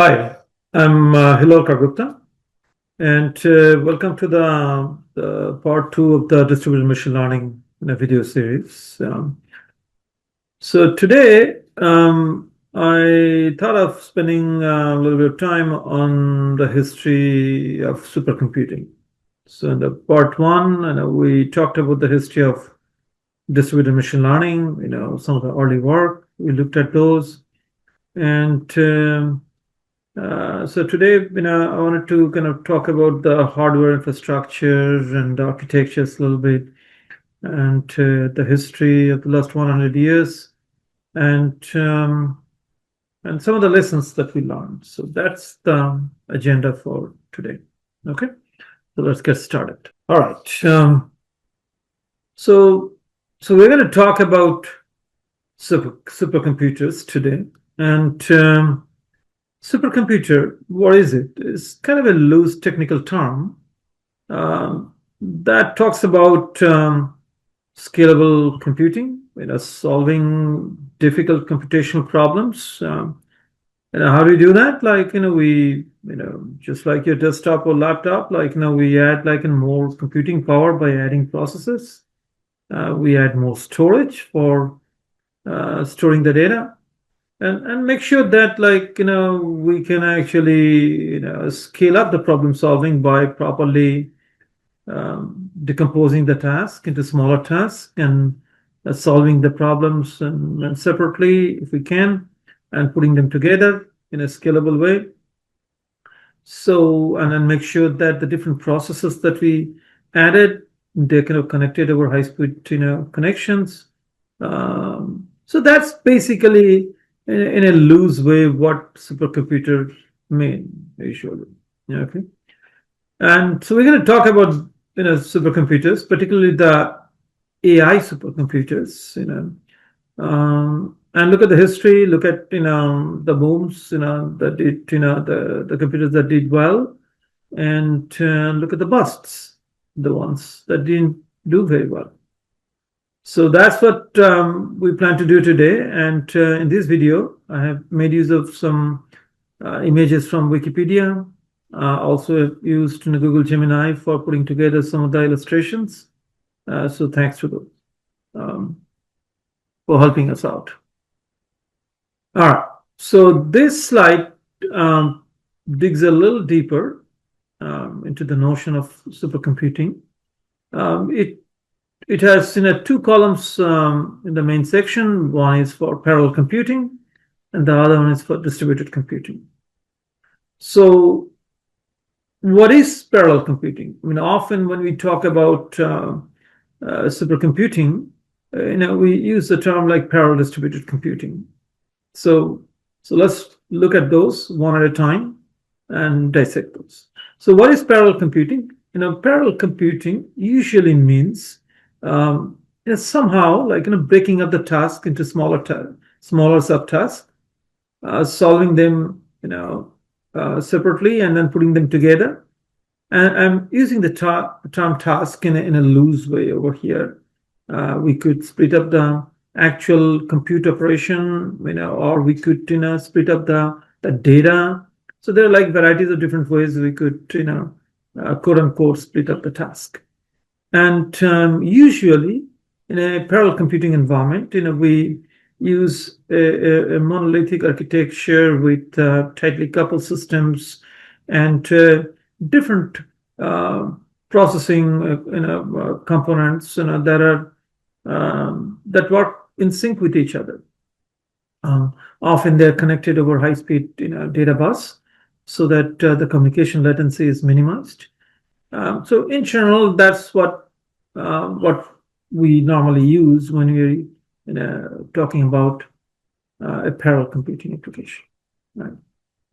Hi, I'm Hillol Kargupta, and welcome to the part two of the distributed machine learning video series. So today, I thought of spending a little bit of time on the history of supercomputing. So in the part one, we talked about the history of distributed machine learning. Some of the early work we looked at those, and so today, I wanted to kind of talk about the hardware infrastructure and the architectures a little bit, and the history of the last 100 years, and some of the lessons that we learned. So that's the agenda for today. Okay, so let's get started. All right. So we're going to talk about supercomputers today, and supercomputer, what is it? It's kind of a loose technical term that talks about scalable computing, solving difficult computational problems. How do we do that? We, just like your desktop or laptop, we add in more computing power by adding processors. We add more storage for storing the data. And make sure that we can actually scale up the problem solving by properly decomposing the task into smaller tasks and solving the problems and separately if we can, and putting them together in a scalable way. So, and then make sure that the different processes that we added, they're kind of connected over high-speed connections. So that's basically in a loose way what supercomputers mean usually. Okay, and so we're going to talk about supercomputers, particularly the AI supercomputers. And look at the history. Look at the booms. That did the computers that did well, and look at the busts, the ones that didn't do very well. So that's what we plan to do today. And in this video, I have made use of some images from Wikipedia. Also used Google Gemini for putting together some of the illustrations. So thanks to those for helping us out. All right. So this slide digs a little deeper into the notion of supercomputing. It has two columns in the main section. One is for parallel computing, and the other one is for distributed computing. So, what is parallel computing? Often when we talk about supercomputing, we use the term like parallel distributed computing. So let's look at those one at a time and dissect those. So, what is parallel computing? Parallel computing usually means somehow breaking up the task into smaller subtasks, solving them separately and then putting them together. And I'm using the term task in a loose way over here. We could split up the actual compute operation, or we could split up the data. So there are varieties of different ways we could quote unquote split up the task. And usually in a parallel computing environment, we use a monolithic architecture with tightly coupled systems and different processing components that work in sync with each other. Often they're connected over high-speed data bus so that the communication latency is minimized. So in general, that's what we normally use when we're talking about a parallel computing application. Right?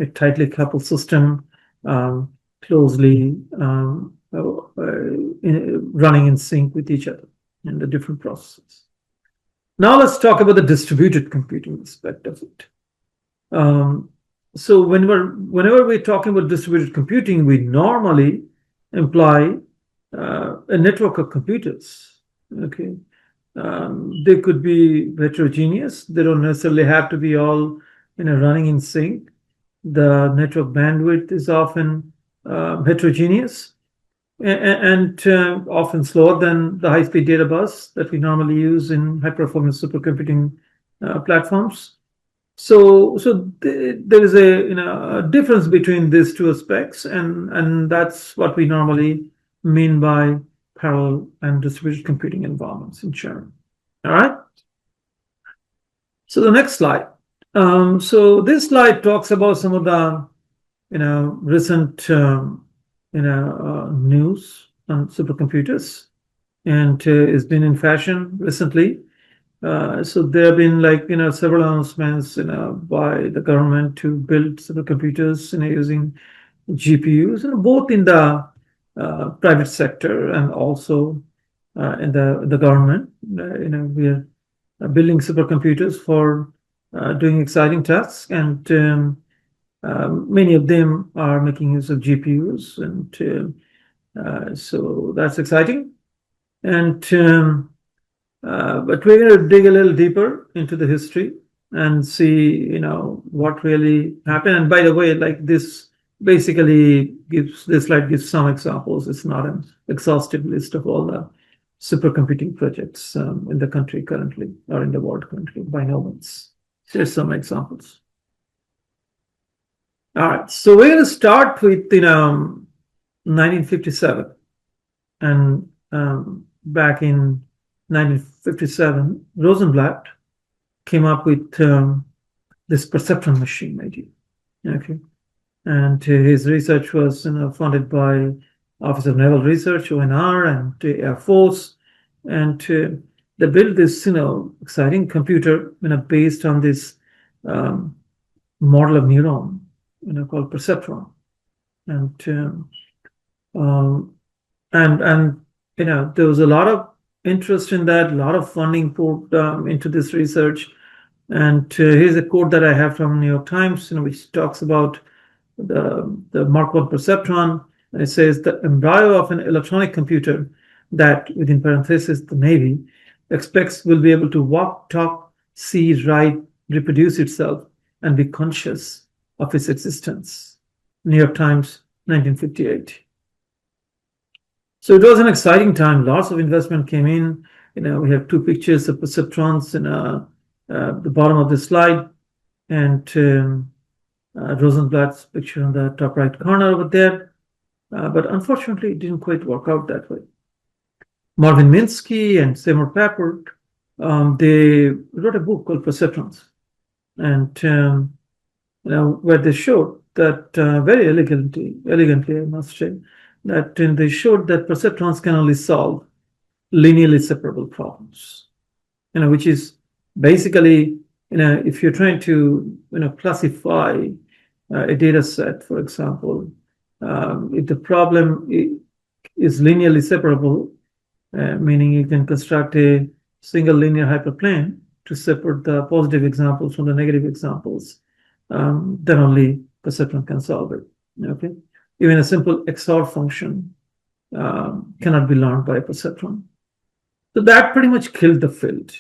A tightly coupled system, closely running in sync with each other and the different processes. Now let's talk about the distributed computing aspect of it. So whenever we're talking about distributed computing, we normally imply a network of computers. Okay, they could be heterogeneous. They don't necessarily have to be all running in sync. The network bandwidth is often heterogeneous and often slower than the high-speed data bus that we normally use in high-performance supercomputing platforms. So there is a difference between these two aspects, and that's what we normally mean by parallel and distributed computing environments in general. All right. So the next slide. So this slide talks about some of the recent news on supercomputers, and it's been in fashion recently. So there have been several announcements by the government to build supercomputers using GPUs, both in the private sector and also in the government. We are building supercomputers for doing exciting tasks, and many of them are making use of GPUs, and so that's exciting. And but we're going to dig a little deeper into the history and see, what really happened. And by the way, this basically this slide gives some examples. It's not an exhaustive list of all the supercomputing projects in the country currently, or in the world currently, by no means. Here's some examples. All right, so we're going to start with 1957, and back in 1957, Rosenblatt came up with this perceptron machine idea. Okay, and his research was funded by Office of Naval Research (ONR) and Air Force, and they built this exciting computer based on this model of neuron called perceptron, and there was a lot of interest in that, a lot of funding put into this research. And here's a quote that I have from New York Times, which talks about the Mark I perceptron. And it says the embryo of an electronic computer that, within parentheses, the Navy expects will be able to walk, talk, see, write, reproduce itself, and be conscious of its existence. New York Times, 1958. So it was an exciting time. Lots of investment came in. We have two pictures of perceptrons in the bottom of the slide, and Rosenblatt's picture on the top right corner over there. But unfortunately, it didn't quite work out that way. Marvin Minsky and Seymour Papert, they wrote a book called Perceptrons, and where they showed that very elegantly, I must say, that they showed that perceptrons can only solve linearly separable problems, which is basically, if you're trying to, classify a data set, for example, if the problem is linearly separable, meaning you can construct a single linear hyperplane to separate the positive examples from the negative examples, then only perceptron can solve it. Okay, even a simple XOR function cannot be learned by a perceptron. So that pretty much killed the field.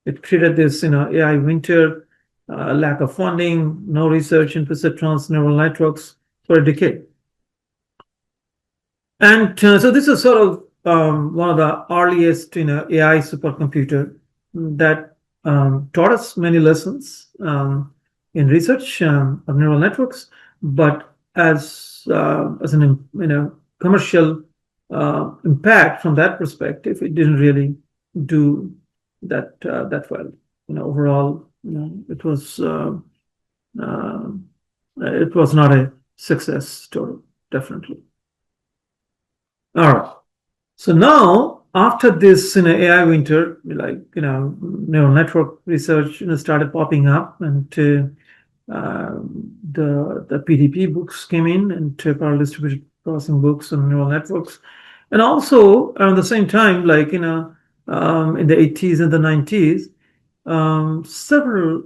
It created this, AI winter, lack of funding, no research in perceptrons, neural networks for a decade. And so this is sort of one of the earliest, AI supercomputer that taught us many lessons in research of neural networks, but as an commercial impact from that perspective, it didn't really do that well. Overall, it was not a success story, definitely. All right. So now, after this AI winter, neural network research started popping up, and the PDP books came in, and parallel distributed processing books on neural networks, and also around the same time, in the 80s and the 90s, several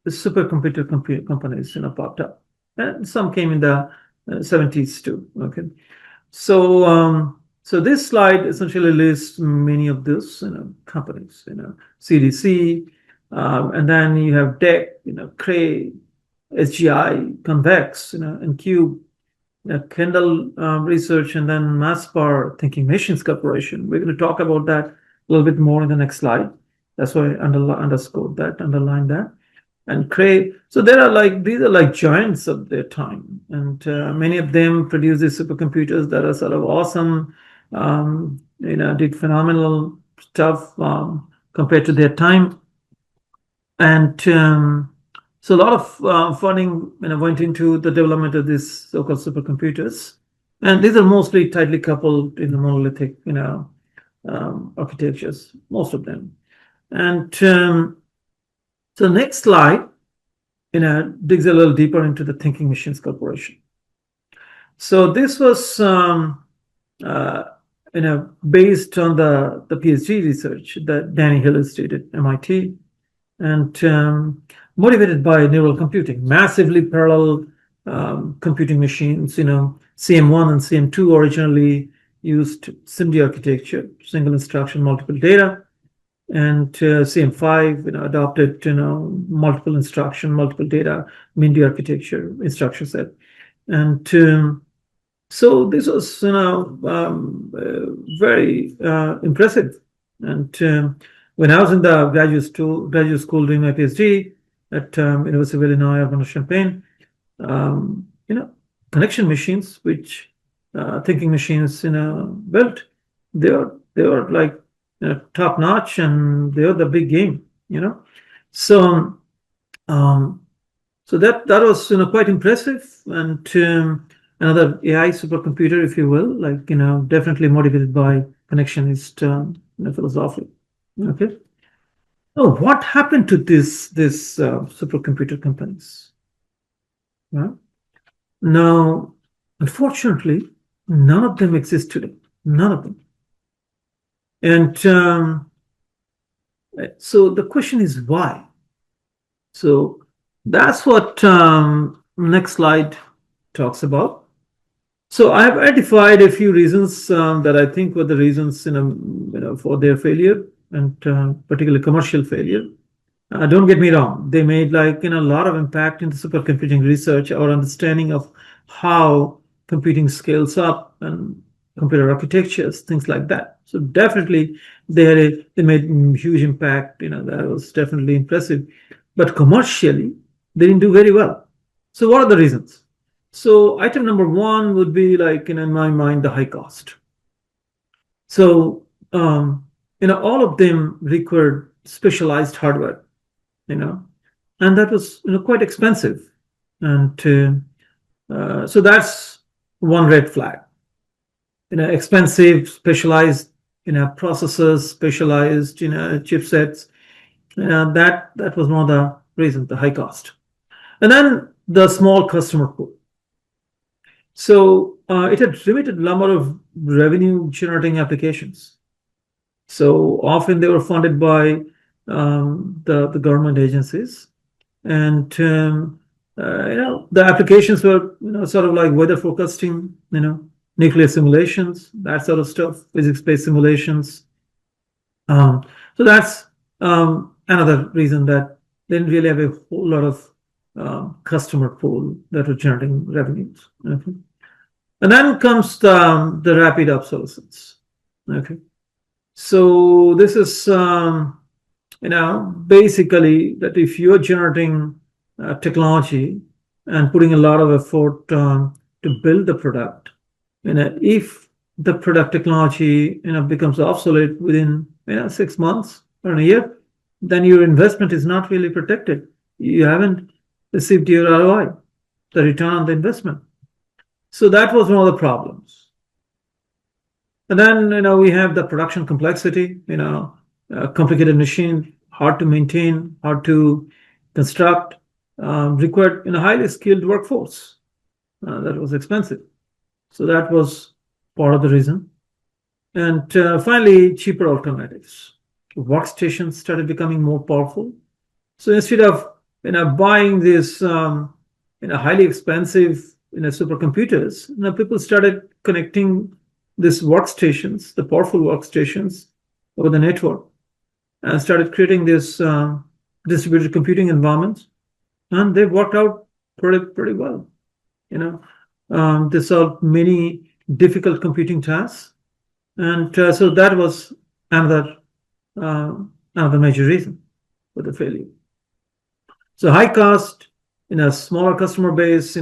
supercomputer companies popped up, and some came in the 70s too. Okay, so this slide essentially lists many of those companies, CDC, and then you have DEC, Cray, SGI, convex, and cube, Kendall Research, and then Masspar Thinking Machines Corporation. We're going to talk about that a little bit more in the next slide. That's why I underscored that, underlined that. And Cray. So these are like giants of their time, and many of them produce these supercomputers that are sort of awesome. Did phenomenal stuff compared to their time, and so a lot of funding went into the development of these so-called supercomputers, and these are mostly tightly coupled in the monolithic architectures, most of them. And so next slide digs a little deeper into the Thinking Machines Corporation. So this was based on the PhD research that Danny Hillol did at MIT, and motivated by neural computing, massively parallel computing machines. CM1 and CM2 originally used SIMD architecture, single instruction, multiple data, and CM5 adopted multiple instruction, multiple data, MINDI architecture instruction set, and so this was very impressive. And when I was in the graduate school doing my PhD at University of Illinois Urbana-Champaign, connection machines, which Thinking Machines built, they were like top notch, and they were the big game. So so that was quite impressive, and another AI supercomputer, if you will, definitely motivated by connectionist philosophy. Okay. Oh, what happened to this supercomputer companies? Well, now, unfortunately, none of them exist today. None of them. And so the question is why? So that's what next slide talks about. So I have identified a few reasons that I think were the reasons for their failure, and particularly commercial failure. Don't get me wrong; they made a lot of impact into supercomputing research, our understanding of how computing scales up and computer architectures, things like that. So definitely they made huge impact. That was definitely impressive, but commercially they didn't do very well. So what are the reasons? So item number one would be in my mind, the high cost. So all of them required specialized hardware, and that was quite expensive, and so that's one red flag. Expensive, specialized processors, specialized chipsets. That was one of the reasons, the high cost, and then the small customer pool. So it had limited number of revenue generating applications. So often they were funded by the government agencies, and the applications were sort of like weather forecasting, nuclear simulations, that sort of stuff, physics-based simulations. So that's another reason that they didn't really have a whole lot of customer pool that were generating revenues. Okay. And then comes the rapid obsolescence. Okay. So this is basically that if you're generating technology and putting a lot of effort to build the product, if the product technology becomes obsolete within 6 months or a year, then your investment is not really protected. You haven't received your ROI, the return on the investment. So that was one of the problems. And then we have the production complexity, complicated machine, hard to maintain, hard to construct, required a highly skilled workforce that was expensive. So that was part of the reason. And finally, cheaper alternatives. Workstations started becoming more powerful. So instead of buying this highly expensive supercomputers, people started connecting these workstations, the powerful workstations, over the network, and started creating this distributed computing environments, and they worked out pretty well. They solved many difficult computing tasks, and so that was another another major reason for the failure. So high cost, smaller customer base,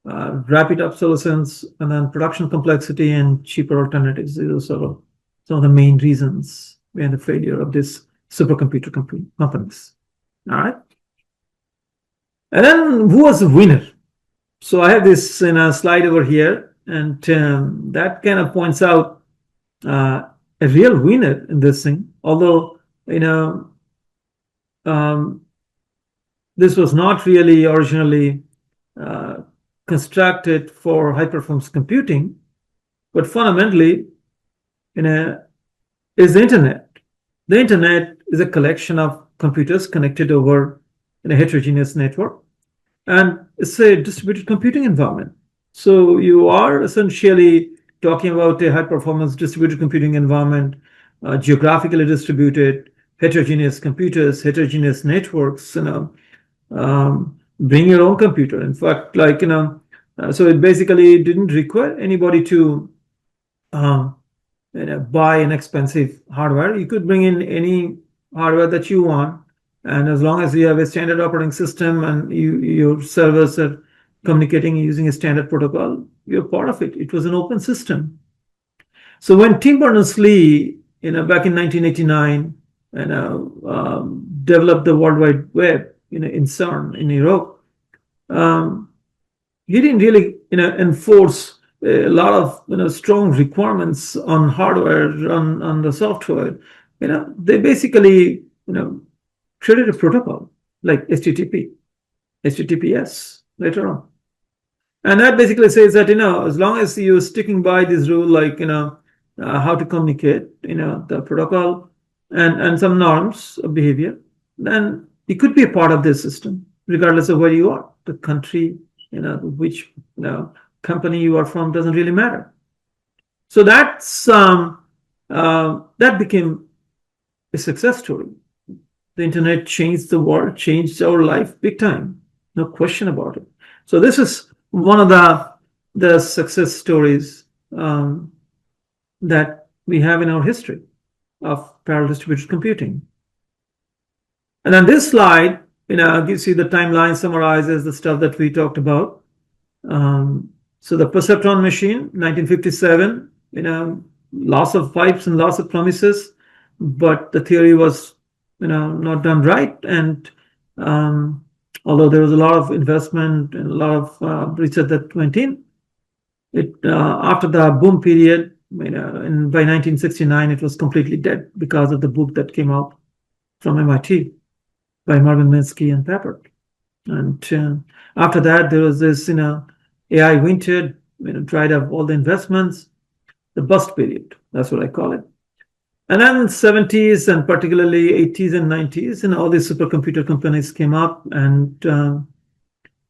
rapid obsolescence, and then production complexity and cheaper alternatives. These are sort of some of the main reasons behind the failure of these supercomputer companies. All right. And then who was the winner? So I have this in a slide over here, and that kind of points out a real winner in this thing. Although this was not really originally constructed for high performance computing, but fundamentally, is the internet. The internet is a collection of computers connected over in a heterogeneous network, and it's a distributed computing environment. So you are essentially talking about a high performance distributed computing environment, geographically distributed, heterogeneous computers, heterogeneous networks. Bring your own computer. In fact, so it basically didn't require anybody to buy an expensive hardware. You could bring in any hardware that you want, and as long as you have a standard operating system and your servers are communicating using a standard protocol, you're part of it. It was an open system. So when Tim Berners-Lee, back in 1989, developed the World Wide Web, in CERN in Europe, he didn't really, enforce a lot of strong requirements on hardware, on the software. They basically created a protocol like HTTP, HTTPS later on, and that basically says that as long as you're sticking by this rule, like how to communicate, the protocol and some norms of behavior, then you could be a part of this system, regardless of where you are, the country, which company you are from doesn't really matter. So that's that became a success story. The internet changed the world, changed our life big time, no question about it. So this is one of the success stories that we have in our history of parallel distributed computing. And then this slide, gives you the timeline, summarizes the stuff that we talked about. So the perceptron machine, 1957, lots of pipes and lots of promises, but the theory was, not done right. And although there was a lot of investment and a lot of research that went in, after the boom period, and by 1969, it was completely dead because of the book that came out from MIT by Marvin Minsky and Papert. And after that, there was this, AI winter, dried up all the investments, the bust period. That's what I call it. And then 70s and particularly 80s and 90s, all these supercomputer companies came up, and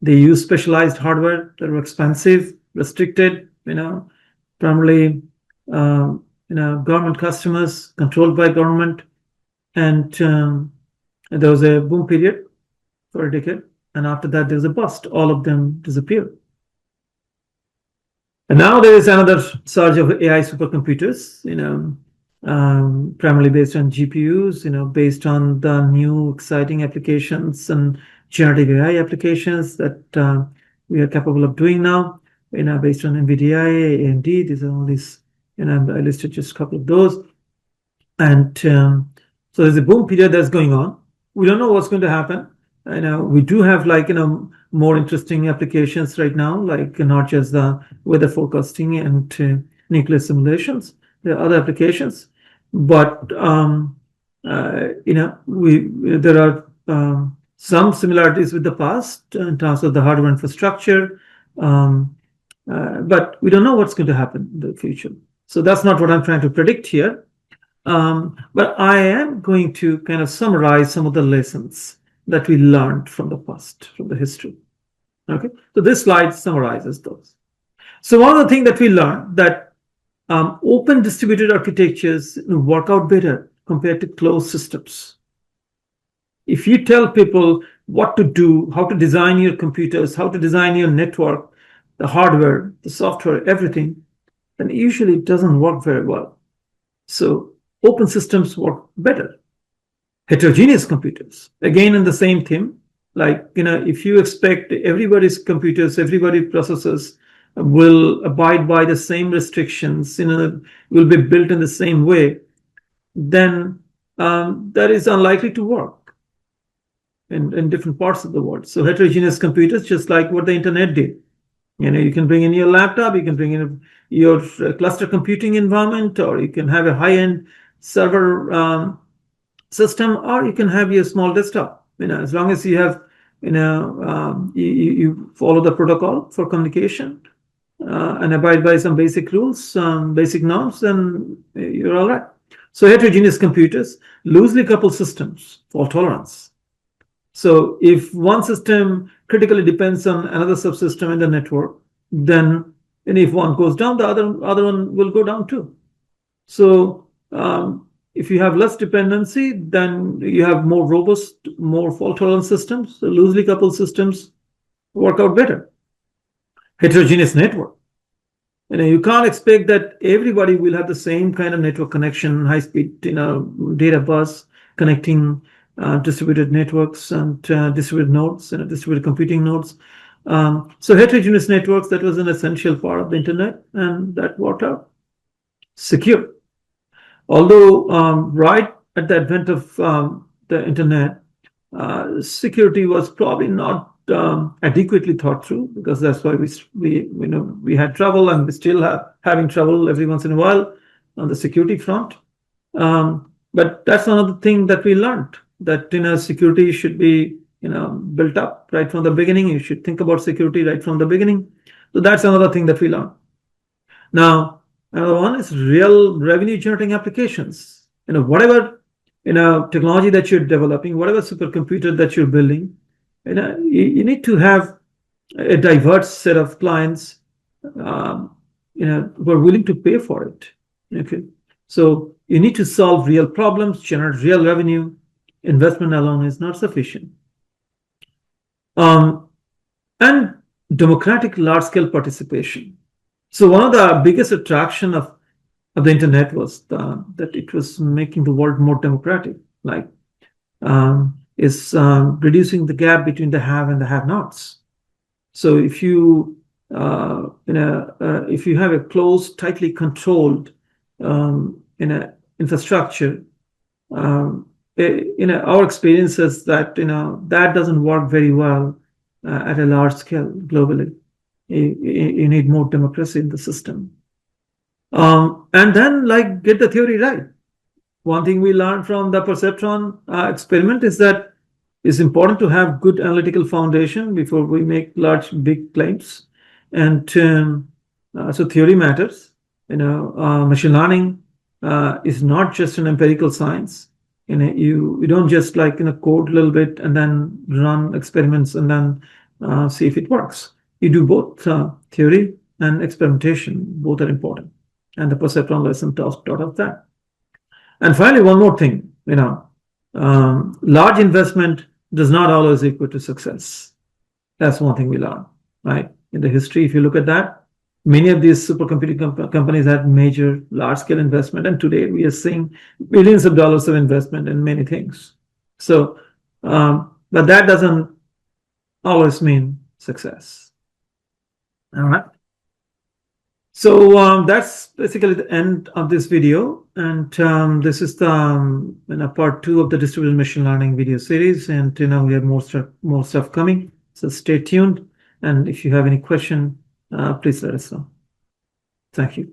they used specialized hardware that were expensive, restricted, primarily, government customers, controlled by government. And there was a boom period for a decade. And after that, there was a bust. All of them disappeared. And now there is another surge of AI supercomputers, primarily based on GPUs, based on the new exciting applications and generative AI applications that we are capable of doing now, based on NVIDIA, AMD. These are all these, I listed just a couple of those. And so there's a boom period that's going on. We don't know what's going to happen. We do have more interesting applications right now, like not just the weather forecasting and nuclear simulations. There are other applications, but there are some similarities with the past in terms of the hardware infrastructure, but we don't know what's going to happen in the future. So that's not what I'm trying to predict here. But I am going to kind of summarize some of the lessons that we learned from the past, from the history. Okay, so this slide summarizes those. So one of the things that we learned that open distributed architectures work out better compared to closed systems. If you tell people what to do, how to design your computers, how to design your network, the hardware, the software, everything, then usually it doesn't work very well. So open systems work better. Heterogeneous computers, again in the same theme, like, if you expect everybody's computers, everybody's processors will abide by the same restrictions, will be built in the same way, then that is unlikely to work in different parts of the world. So heterogeneous computers, just like what the internet did. You can bring in your laptop, you can bring in your cluster computing environment, or you can have a high-end server system, or you can have your small desktop. As long as you have, you follow the protocol for communication and abide by some basic rules, basic norms, then you're all right. So heterogeneous computers, loosely coupled systems, fault tolerance. So if one system critically depends on another subsystem in the network, then if one goes down, the other one will go down too. So if you have less dependency, then you have more robust, more fault-tolerant systems. So loosely coupled systems work out better. Heterogeneous network. You can't expect that everybody will have the same kind of network connection, high-speed, data bus connecting distributed networks and distributed nodes, distributed computing nodes. So heterogeneous networks, that was an essential part of the internet, and that worked out. Secure. Although right at the advent of the internet, security was probably not adequately thought through, because that's why we had trouble, and we still have having trouble every once in a while on the security front. But that's another thing that we learned, that security should be built up right from the beginning. You should think about security right from the beginning. So that's another thing that we learned. Now, another one is real revenue generating applications. Whatever technology that you're developing, whatever supercomputer that you're building, you need to have a diverse set of clients who are willing to pay for it. Okay, so you need to solve real problems, generate real revenue. Investment alone is not sufficient. And democratic large-scale participation. So one of the biggest attraction of the internet was that it was making the world more democratic, like reducing the gap between the have and the have-nots. So if you if you have a closed, tightly controlled infrastructure, our experience is that that doesn't work very well at a large scale globally. You need more democracy in the system. And then, get the theory right. One thing we learned from the perceptron experiment is that it's important to have good analytical foundation before we make big claims. And so theory matters. Machine learning is not just an empirical science. You don't just code a little bit and then run experiments and then see if it works. You do both theory and experimentation. Both are important. And the perceptron lesson taught us that. And finally, one more thing, large investment does not always equal to success. That's one thing we learned, right? In the history, if you look at that, many of these supercomputing companies had major large-scale investment, and today we are seeing billions of dollars of investment in many things. So, but that doesn't always mean success. All right. So that's basically the end of this video, and this is the part 2 of the distributed machine learning video series, and we have more stuff coming. So stay tuned, and if you have any question, please let us know. Thank you.